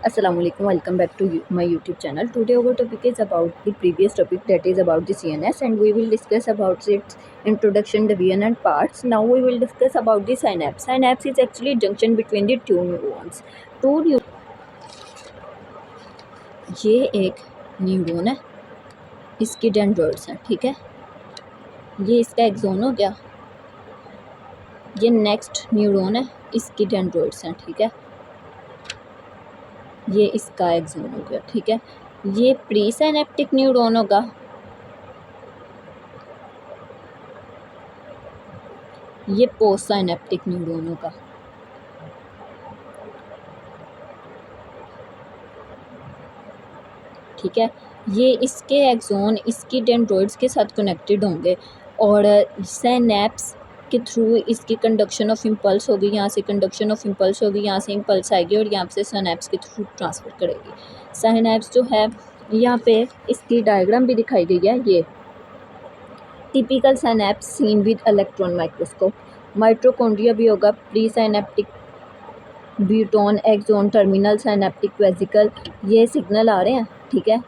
Assalamualaikum. Welcome back to my YouTube channel. Today our topic is about the previous topic, that is about the CNS, and we will discuss about its introduction, division and parts. Now we will discuss about the synapse. Synapse is actually junction between the two neurons. ये एक neuron है, इसके dendrites हैं, ठीक है। ये इसका axon हो गया। ये नेक्स्ट न्यूरॉन है, इसकी डेंड्राइट्स हैं, ठीक है। ये इसका एक्सोन हो गया, ठीक है। ये प्री साइनेप्टिक न्यूरॉन होगा, ये पोस्ट साइनेप्टिक न्यूरॉन होगा। ठीक है, ये इसके एक्सोन इसकी डेंड्राइट्स के साथ कनेक्टेड होंगे और सिनेप्स के थ्रू इसकी कंडक्शन ऑफ इम्पल्स होगी। यहाँ से कंडक्शन ऑफ इम्पल्स होगी, यहाँ से इम्पल्स आएगी और यहाँ से सिनेप्स के थ्रू ट्रांसफ़र करेगी। सिनेप्स जो है, यहाँ पे इसकी डायग्राम भी दिखाई गई है। ये typical synapse seen with electron microscope. Mitochondria भी होगा, pre synaptic bouton, axon, terminal synaptic vesicle. ये सिग्नल आ रहे हैं, ठीक है।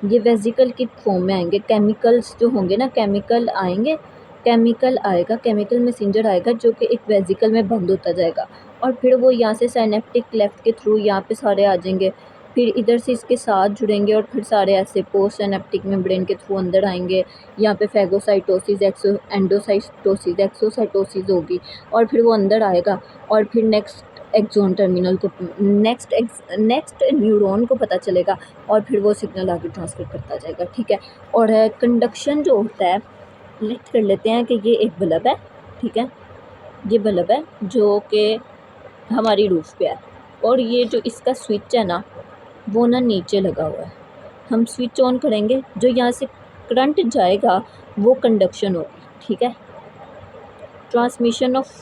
ये वेसिकल की फॉर्म में आएंगे। केमिकल्स जो होंगे ना, केमिकल आएंगे, केमिकल आएगा, केमिकल मैसेंजर आएगा जो कि एक वेसिकल में बंद होता जाएगा और फिर वो यहाँ से साइनेप्टिक क्लेफ्ट के थ्रू यहाँ पे सारे आ जाएंगे, फिर इधर से इसके साथ जुड़ेंगे और फिर सारे ऐसे पोस्ट साइनेप्टिक मेम्ब्रेन के थ्रू अंदर आएंगे। यहाँ पे फैगोसाइटोसिस, एंडोसाइटोसिस, एक्सोसाइटोसिस होगी और फिर वो अंदर आएगा और फिर नेक्स्ट एक्सोन टर्मिनल को नेक्स्ट न्यूरॉन को पता चलेगा और फिर वो सिग्नल आगे ट्रांसफ़र करता जाएगा, ठीक है। और कंडक्शन जो होता है, लिस्ट कर लेते हैं कि ये एक बल्ब है, ठीक है। ये बल्ब है जो कि हमारी रूफ पे है और ये जो इसका स्विच है ना, वो ना नीचे लगा हुआ है। हम स्विच ऑन करेंगे, जो यहाँ से करंट जाएगा वो कंडक्शन होगी, ठीक है। Transmission of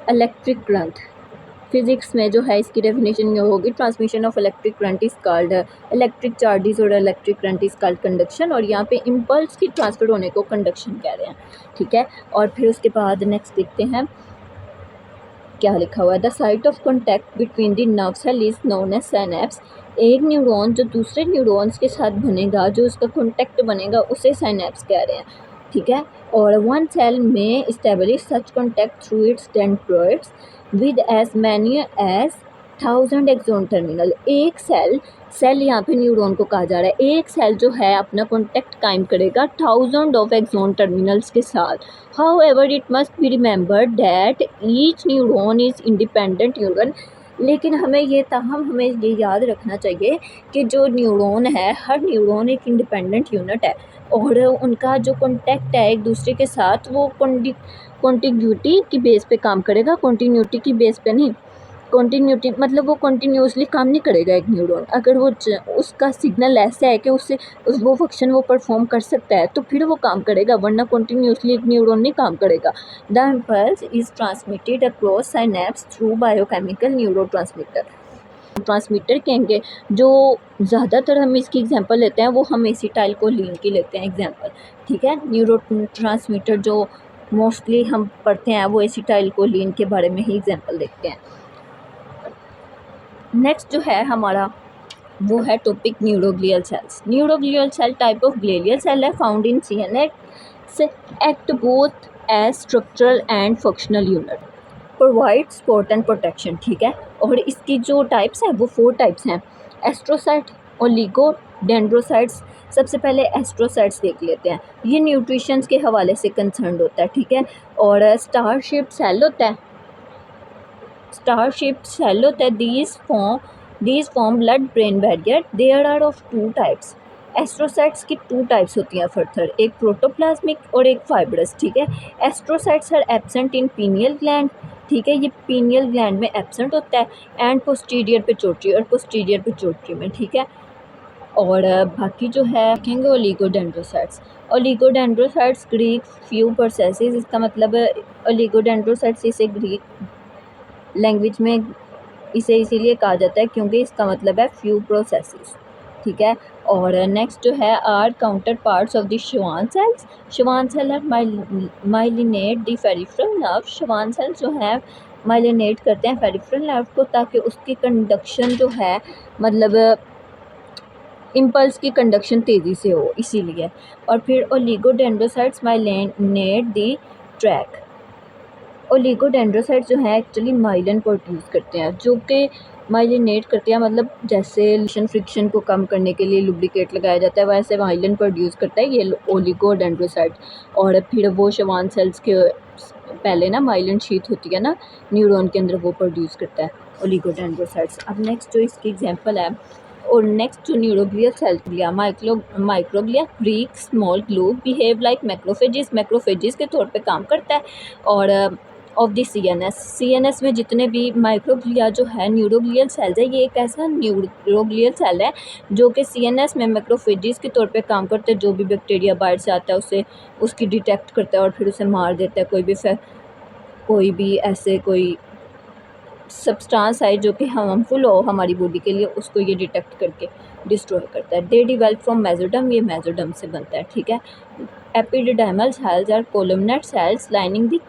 electric current, physics में जो है इसकी डेफिनेशन ये होगी, transmission of electric current is called electric charges और electric current is called conduction. और यहाँ पे इम्पल्स की ट्रांसफ़र होने को कंडक्शन कह रहे हैं, ठीक है। और फिर उसके बाद नेक्स्ट देखते हैं क्या लिखा हुआ है। The site of contact between the nerve cell is known as synapse. एक न्यूरॉन जो दूसरे न्यूरॉन्स के साथ बनेगा, जो उसका कॉन्टैक्ट बनेगा, उसे सिनेप्स कह रहे हैं, ठीक है। और वन सेल में establish such contact through its dendrites with as many as 1000 axon terminal. एक सेल यहाँ पे न्यूरॉन को कहा जा रहा है, एक सेल जो है अपना कॉन्टैक्ट कायम करेगा 1000 ऑफ एक्सोन टर्मिनल्स के साथ। However, it must be remembered that each neuron is independent neuron। लेकिन हमें ये याद रखना चाहिए कि जो न्यूरॉन है, हर न्यूरॉन एक इंडिपेंडेंट यूनिट है और उनका जो कॉन्टैक्ट है एक दूसरे के साथ, वो कॉन्टिन्यूटी की बेस पे काम करेगा, कॉन्टिन्यूटी की बेस पे नहीं। कॉन्टिन्यूटी मतलब वो कंटिन्यूसली काम नहीं करेगा एक न्यूरॉन। अगर वो उसका सिग्नल ऐसा है कि वो फंक्शन वो परफॉर्म कर सकता है तो फिर वो काम करेगा, वरना कंटिन्यूसली एक न्यूरॉन नहीं काम करेगा। The impulse is transmitted across synapse through biochemical neurotransmitter. Transmitter कहेंगे, जो ज़्यादातर हम इसकी एग्जांपल लेते हैं वो हम एसिटाइलकोलिन की लेते हैं एग्जांपल, ठीक है। न्यूरो ट्रांसमीटर जो मोस्टली हम पढ़ते हैं वो एसिटाइलकोलिन के बारे में ही एग्जांपल देखते हैं। नेक्स्ट जो है हमारा वो है topic neuroglial cells. Neuroglial cell type of glial cell है found in CNS, act both as structural and functional unit, provide support and protection, ठीक है। और इसकी जो टाइप्स हैं वो 4 टाइप्स हैं, एस्ट्रोसाइट, ओलिगो, डेंड्रोसाइट्स। सबसे पहले एस्ट्रोसाइट्स देख लेते हैं। ये न्यूट्रिशंस के हवाले से कंसर्न होता है, ठीक है। और स्टार शेप्ड सेल होता है, स्टार शेप्ड सेल होता है। These form blood brain barrier. There are of 2 types. Astrocytes की 2 टाइप्स होती हैं फर्दर, एक प्रोटोप्लाज्मिक और एक फाइब्रस, ठीक है। Astrocytes are absent in pineal gland, ठीक है। ये पीनियल ग्लैंड में एब्सेंट होता है एंड पोस्टीरियर पिट्यूटरी और पोस्टीरियर पिट्यूटरी में, ठीक है। और बाकी जो है देखेंगे oligodendrocytes. Oligodendrocytes Greek few processes, इसका मतलब ओलिगोडेंड्रोसाइट्स इसे ग्रीक लैंग्वेज में इसे इसीलिए कहा जाता है क्योंकि इसका मतलब है फ्यू प्रोसेसेस, ठीक है। और नेक्स्ट जो है are counterparts of the Schwann cells. Schwann cell है myelinate the peripheral nerve. Schwann cell जो है माइलिनेट करते हैं पेरिफेरल नर्व को, ताकि उसकी कंडक्शन जो है मतलब इम्पल्स की कंडक्शन तेज़ी से हो, इसीलिए। और फिर ओलिगोडेंड्रोसाइट्स माइलिनेट दी ट्रैक। ओलिगोडेंड्रोसाइट्स जो हैं एक्चुअली माइलिन प्रोड्यूस करते हैं, जो कि माइलिनेट करते हैं, मतलब जैसे फ्रिक्शन को कम करने के लिए लुब्रिकेट लगाया जाता है, वैसे माइलिन प्रोड्यूस करता है ये ओलिगोडेंड्रोसाइट। और फिर वो शवान सेल्स के पहले ना माइलिन शीट होती है ना न्यूरॉन के अंदर, वो प्रोड्यूस करता है ओलिगोडेंड्रोसाइट्स। अब नेक्स्ट जो इसकी एग्जांपल है, और नेक्स्ट जो न्यूरोग्लियल सेल्स लिया microglia Greek small globe behave like macrophages के तौर पे काम करता है। और of the C N S में जितने भी माइक्रोग्लिया जो है न्यूरोग्लियल सेल्स है, ये एक ऐसा न्यूरोग्लियल सेल है जो कि CNS में मैक्रोफेजिस के तौर पे काम करते हैं। जो भी बैक्टीरिया बाहर से आता है उसे उसकी डिटेक्ट करता है और फिर उसे मार देता है। कोई भी ऐसे कोई सब्सटेंस है जो कि हार्मफुल हो हमारी बॉडी के लिए, उसको ये डिटेक्ट करके डिस्ट्रॉय करता है। दे डिवेल्प फ्रॉम मेसोडर्म, ये मेसोडर्म से बनता है, ठीक है। Ependymal cells are columnar cells lining the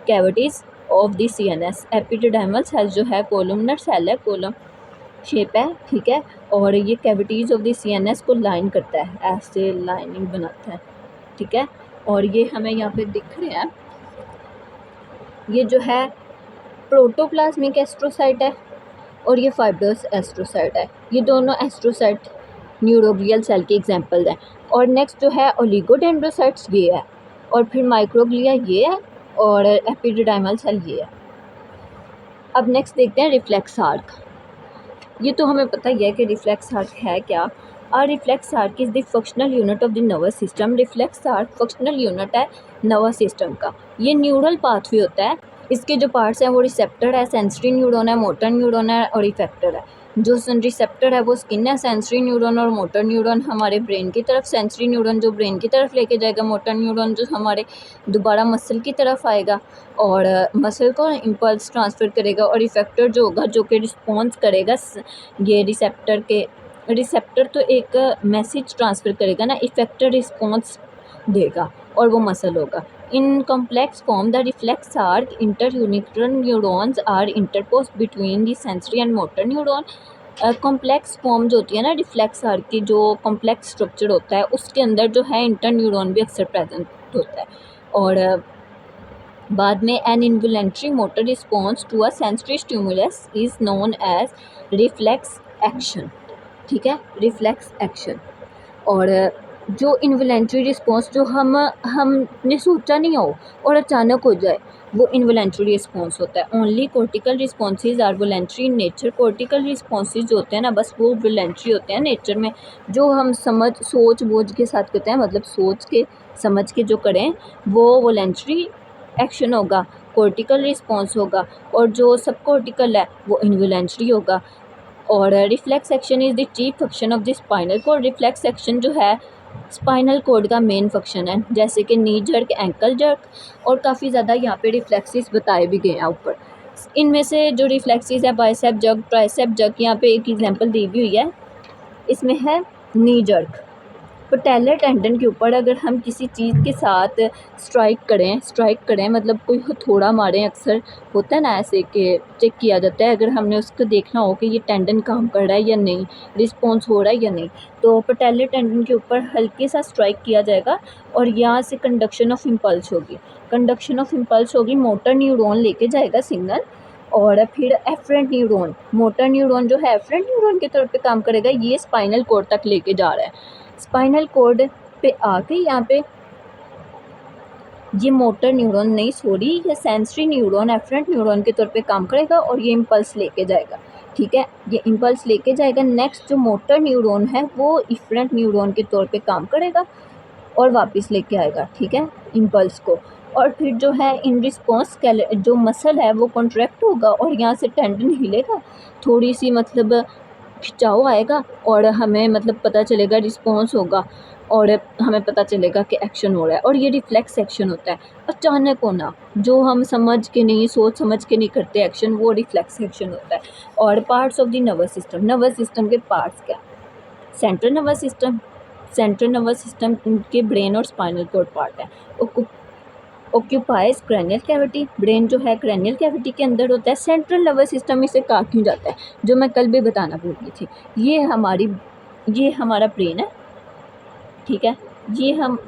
cavities of the CNS। Ependymal cells जो है कोलमनेट सेल है, कोलम शेप है, ठीक है। और ये कैविटीज ऑफ द CNS को लाइन करता है, ऐसे लाइनिंग बनाता है, ठीक है। और ये हमें यहाँ पे दिख रहे हैं, ये जो है प्रोटोप्लाज्मिक एस्ट्रोसाइट है और ये फाइब्रस एस्ट्रोसाइट है। ये दोनों एस्ट्रोसाइट न्यूरोग्लियल सेल के एग्जांपल हैं। और नेक्स्ट जो है ओलिगोडेंड्रोसाइट्स ये है, और फिर माइक्रोग्लिया ये है, और एपिडिडाइमल सेल ये है। अब नेक्स्ट देखते हैं रिफ्लेक्स आर्क। ये तो हमें पता ही है कि रिफ्लेक्स आर्क है क्या। और reflex arc is the functional unit of the nervous system. Reflex arc functional unit है नर्वस सिस्टम का। ये न्यूरल पाथवे होता है। इसके जो पार्ट्स हैं वो रिसेप्टर है, सेंसरी न्यूरॉन है, मोटर न्यूरॉन है और इफेक्टर है। जो रिसेप्टर है वो स्किन है, सेंसरी न्यूरॉन और मोटर न्यूरॉन हमारे ब्रेन की तरफ, सेंसरी न्यूरॉन जो ब्रेन की तरफ लेके जाएगा, मोटर न्यूरॉन जो हमारे दोबारा मसल की तरफ आएगा और मसल को इम्पल्स ट्रांसफ़र करेगा। और इफेक्टर जो होगा जो कि रिस्पॉन्स करेगा, ये रिसेप्टर तो एक मैसेज ट्रांसफ़र करेगा ना, इफेक्टर रिस्पॉन्स देगा और वो मसल होगा। In complex form the reflex arc interuncial neurons are interposed between the sensory and motor neuron. Complex form जो होती है ना रिफ्लेक्स आर्क की, जो कॉम्प्लेक्स स्ट्रक्चर होता है उसके अंदर जो है इंटर न्यूरॉन भी अक्सर प्रेजेंट होता है। और बाद में an involuntary motor response to a sensory stimulus is known as reflex action, ठीक है, रिफ्लेक्स एक्शन। और जो इनवॉलेंट्री रिस्पॉन्स जो हमने सोचा नहीं हो और अचानक हो जाए, वो इनवॉलेंट्री रिस्पॉन्स होता है। Only cortical responses are voluntary in nature. Cortical responses जो होते हैं ना, बस वो वॉलेंट्री होते हैं नेचर में। जो हम सोच बूझ के साथ करते हैं, मतलब सोच के समझ के जो करें, वो वॉलेंट्री एक्शन होगा, कॉर्टिकल रिस्पॉन्स होगा। और जो सब कॉर्टिकल है वो इनवॉलेंट्री होगा। और reflex action is the chief function of the spinal cord. Reflex action जो है स्पाइनल कोड का मेन फंक्शन है, जैसे कि नी जर्क, एंकल जर्क, और काफ़ी ज़्यादा यहाँ पे रिफ्लेक्सेस बताए भी गए हैं ऊपर। इनमें से जो रिफ्लेक्सेस है बाइसेप जर्क, ट्राइसेप जर्क, यहाँ पे एक एग्जांपल दी हुई है। इसमें है नी जर्क। पटेलर टेंडन के ऊपर अगर हम किसी चीज़ के साथ स्ट्राइक करें मतलब कोई हथौड़ा मारें, अक्सर होता है ना ऐसे कि चेक किया जाता है, अगर हमने उसको देखना हो कि ये टेंडन काम कर रहा है या नहीं, रिस्पॉन्स हो रहा है या नहीं, तो पटेलर टेंडन के ऊपर हल्के सा स्ट्राइक किया जाएगा और यहाँ से कंडक्शन ऑफ इम्पल्स होगी। मोटर न्यूरॉन लेके जाएगा सिग्नल, और फिर एफरेंट न्यूरॉन, मोटर न्यूरॉन जो है एफरेंट न्यूरॉन के तौर पे काम करेगा। ये स्पाइनल कोड तक लेके जा रहा है। स्पाइनल कोड पे आके यहाँ पे ये मोटर न्यूरॉन नहीं, सॉरी, ये सेंसरी न्यूरॉन एफरेंट न्यूरॉन के तौर पे काम करेगा और ये इम्पल्स लेके जाएगा, ठीक है, ये इम्पल्स लेके जाएगा। नेक्स्ट जो मोटर न्यूरॉन है वो इफरेंट न्यूरॉन के तौर पे काम करेगा और वापस लेके आएगा, ठीक है, इम्पल्स को। और फिर जो है इन रिस्पॉन्स जो मसल है वो कॉन्ट्रैक्ट होगा और यहाँ से टेंडन हिलेगा, थोड़ी सी मतलब खिंचाव आएगा और हमें मतलब पता चलेगा, रिस्पॉन्स होगा और हमें पता चलेगा कि एक्शन हो रहा है। और ये रिफ्लेक्स एक्शन होता है, अचानक होना, जो हम समझ के नहीं, सोच समझ के नहीं करते एक्शन, वो रिफ्लेक्स एक्शन होता है। और parts of the nervous system के पार्ट्स क्या, सेंट्रल नर्वस सिस्टम के ब्रेन और स्पाइनल कोड पार्ट है। ऑक्यूपाइज क्रैनियल कैविटी, ब्रेन जो है क्रैनियल कैविटी के अंदर होता है। सेंट्रल नर्वस सिस्टम इसे कहा क्यों जाता है, जो मैं कल भी बताना भूल गई थी। ये हमारा ब्रेन है, ठीक है, ये हम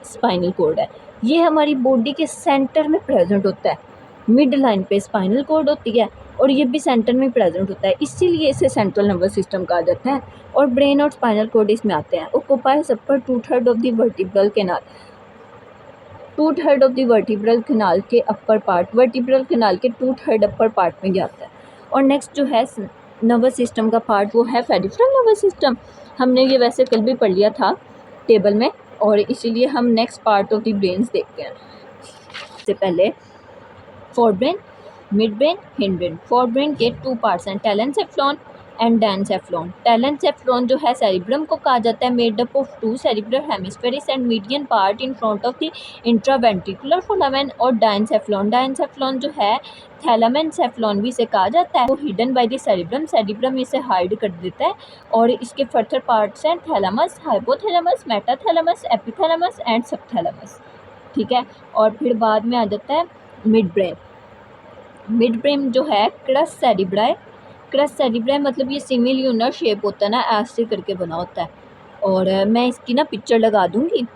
स्पाइनल कोड है, ये हमारी बॉडी के सेंटर में प्रेजेंट होता है। मिड लाइन पे स्पाइनल कोड होती है और ये भी सेंटर में प्रेजेंट होता है, इसीलिए इसे सेंट्रल नर्वस सिस्टम कहा जाता है। और ब्रेन और स्पाइनल कोड इसमें आते हैं। Occupies upper 2/3 of the vertebral canal, 2/3 of the vertebral canal के अपर पार्ट, वर्टिब्रल कैनाल के 2/3 अपर पार्ट में जाता है। और नेक्स्ट जो है नर्वस सिस्टम का पार्ट वो है पेरिफेरल नर्वस सिस्टम। हमने ये वैसे कल भी पढ़ लिया था टेबल में, और इसीलिए हम next part of the brains देखते हैं। इससे पहले fore brain, mid brain, hind brain. Fore brain के 2 पार्ट्स हैं, टेलेनसेफ्लॉन एंड डायनसेफ्लॉन। टेलेनसेफ्लॉन जो है सेरिब्रम को कहा जाता है, made up of 2 cerebral hemispheres and median part in front of the intraventricular foramen. और डायनसेफ्लॉन जो है थैलामेनसेफ्लॉन भी इसे कहा जाता है, वो hidden by the cerebrum, cerebrum इसे हाइड कर देता है। और इसके फर्दर पार्ट्स हैं thalamus, hypothalamus, metathalamus, epithalamus and subthalamus, ठीक है। और फिर बाद में आ जाता है मिड ब्रेन। मिड ब्रेन जो है क्रस सेरिब्राई, क्रस सेरिब्राई मतलब ये सिमिल्यूनर शेप होता है ना, ऐसे करके बना होता है। और मैं इसकी ना पिक्चर लगा दूंगी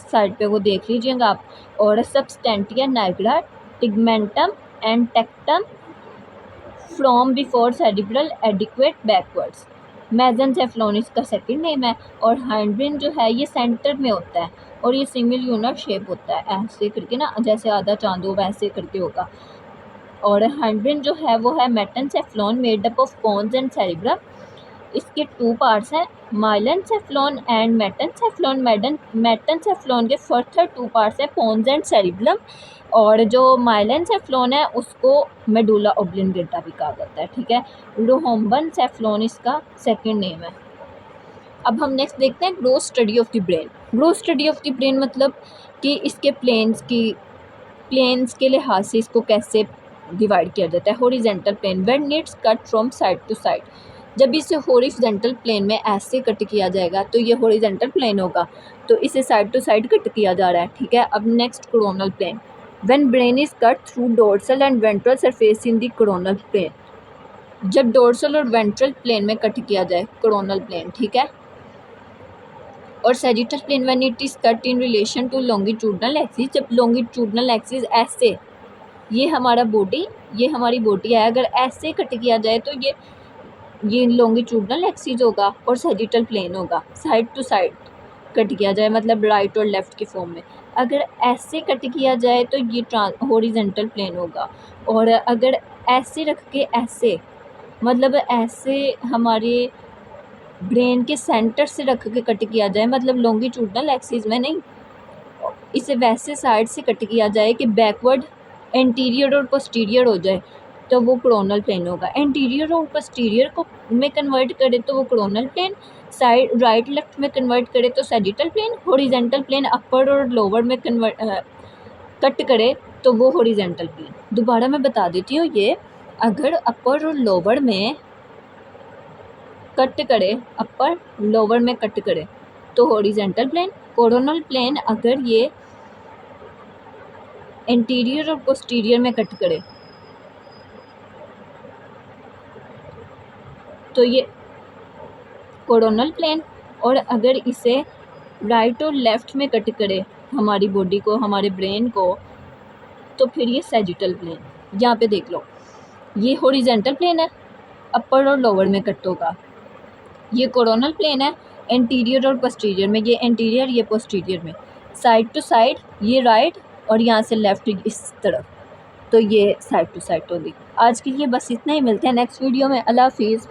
साइड पे, वो देख लीजिएगा आप। और substantia nigra, tegmentum and tectum from before cerebral adequate backwards. Mesencephalon इसका सेकंड नेम है। और हाइंड ब्रेन जो है ये सेंटर में होता है और ये सिमिल्यूनर शेप होता है, ऐसे करके ना, जैसे आधा चांद हो वैसे करके होगा। और हाइंड ब्रेन जो है वो है metencephalon, made up of pons and cerebrum. इसके 2 पार्ट्स हैं, माइलेनसेफ्लॉन एंड मेटेनसेफ्लॉन। मेटेनसेफ्लॉन के फर्दर 2 पार्ट्स हैं, पोन्स एंड सेरिब्रम। और जो माइलेनसेफ्लॉन है उसको मेडुला ऑब्लिंगेटा भी कहा जाता है, ठीक है। रोहम्बनसेफ्लॉन इसका सेकंड नेम है। अब हम नेक्स्ट देखते हैं growth study of the brain. Growth study of the brain मतलब कि इसके प्लेन्स के लिहाज से इसको कैसे डिवाइड किया जाता है। Horizontal plane, when it's cut from side to side, जब इसे हॉरिजेंटल प्लेन में ऐसे कट किया जाएगा तो ये हॉरिजेंटल प्लेन होगा, तो इसे साइड टू साइड कट किया जा रहा है, ठीक है। अब next coronal plane, when brain is cut through dorsal and ventral surface in the coronal plane, जब डोर्सल और वेंट्रल प्लेन में कट किया जाए कोरोनल प्लेन, ठीक है। और sagittal plane when it is cut in relation to longitudinal axis, जब longitudinal axis ऐसे, ये हमारी बॉडी है, अगर ऐसे कट किया जाए तो ये लॉन्गिट्यूडनल एक्सिस होगा और सैजिटल प्लेन होगा। साइड टू साइड कट किया जाए मतलब राइट और लेफ़्ट की फॉर्म में। अगर ऐसे कट किया जाए तो ये हॉरिजेंटल प्लेन होगा। और अगर ऐसे रख के ऐसे, मतलब ऐसे हमारे ब्रेन के सेंटर से रख के कट किया जाए, मतलब लॉन्गिट्यूडनल एक्सिस में नहीं, इसे वैसे साइड से कट किया जाए कि बैकवर्ड, एंटीरियर और पोस्टीरियर हो जाए, तो वो कोरोनल प्लेन होगा। एंटीरियर और पोस्टीरियर को में कन्वर्ट करे तो वो coronal plane, side right left में कन्वर्ट करे तो sagittal plane, horizontal plane upper और लोअर में कट करे तो वो हॉरिजेंटल प्लेन। दोबारा मैं बता देती हूँ, ये अगर अपर और लोअर में कट करे, अपर लोअर में कट करे तो हॉरिजेंटल प्लेन। कोरोनल प्लेन अगर ये इंटीरियर और पोस्टीरियर में कट करे तो ये कोरोनल प्लेन, और अगर इसे राइट और लेफ़्ट में कट करे हमारी बॉडी को, हमारे ब्रेन को, तो फिर ये सैजिटल प्लेन। यहाँ पे देख लो, ये हॉरिजेंटल प्लेन है, अपर और लोअर में कट होगा। ये कोरोनल प्लेन है, इंटीरियर और पोस्टीरियर में, ये इंटीरियर ये पोस्टीरियर में, साइड टू साइड ये राइट और यहाँ से लेफ़्ट इस तरफ, तो ये साइड टू साइड होगी। आज के लिए बस इतना ही, मिलते हैं नेक्स्ट वीडियो में। अल्लाह हाफिज़।